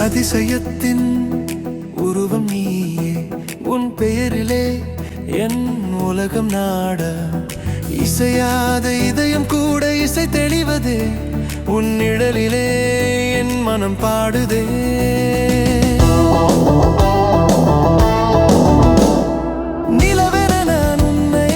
அதிசயத்தின் உருவம் நீயே, உன் பெயரிலே என் உலகம் நாட. இசையாத இதயம் கூட இசை தெளிவதே, உன் நிழலிலே என் மனம் பாடுதே. நிலவென நான் உன்னை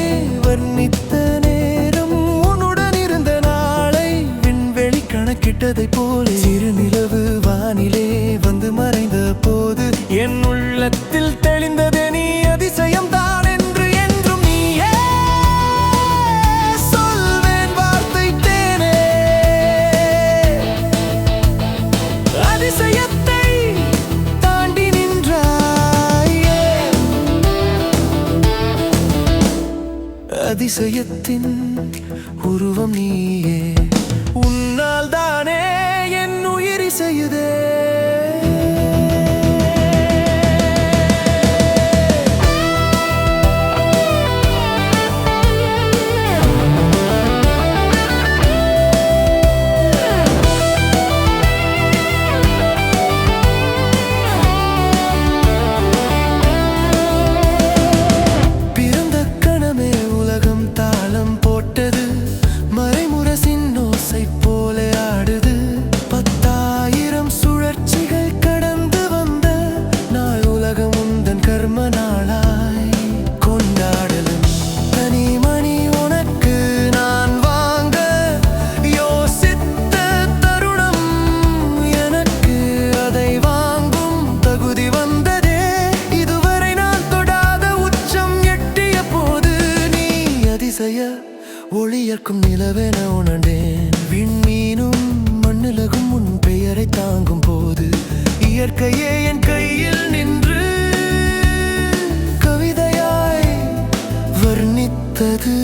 வர்ணித்த நேரம், உன்னுடன் இருந்த நாளை விண்வெளி கணக்கிட்டதை போலே சிறு நிலவு வானிலே வந்து மறைந்த போது என் உள்ளத்தில் தெளிந்ததே நீ அதிசயம் தான் என்று. என்றும் நீயே சொல்வேன் வார்த்தை தேனே. அதிசயத்தை தாண்டி நின்றாயே, அதிசயத்தின் உருவம் நீயே. உன்னால் தானே என் உயிர் இசையுதே. பிறந்த கணமே உலகம் தாளம் போட்டது, மறைமுரசின் ஓசை போல ஆடுது. 10,000 சுழற்சிகள் கடந்து வந்த நாள் உலகம் உந்தன் கர்ம நாளாய் கொண்டாடலும். தனி மணி உனக்கு நான் வாங்க யோசித்த தருணம், எனக்கு அதை வாங்கும் தகுதி வந்ததே. இதுவரை நான் தொடாத உச்சம் எட்டிய போது நீ அதிசய ஒளியர்க்கும் நிலவென உணர்ந்தேன். விண்மீனும் மண்ணுலகும் உன் பெயரை தாங்கும் போது இயற்கையே என் கையில் நின்று கவிதையாய் வர்ணித்தது.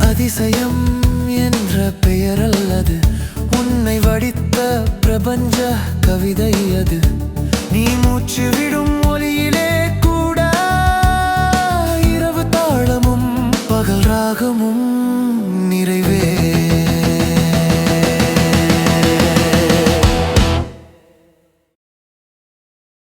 அதிசயம் என்ற பெயர் அல்லது, உன்னை வடித்த பிரபஞ்ச கவிதை அது. நீ மூச்சு விடும் ஒலியிலே கூட இரவு தாளமும் பகல் ராகமும்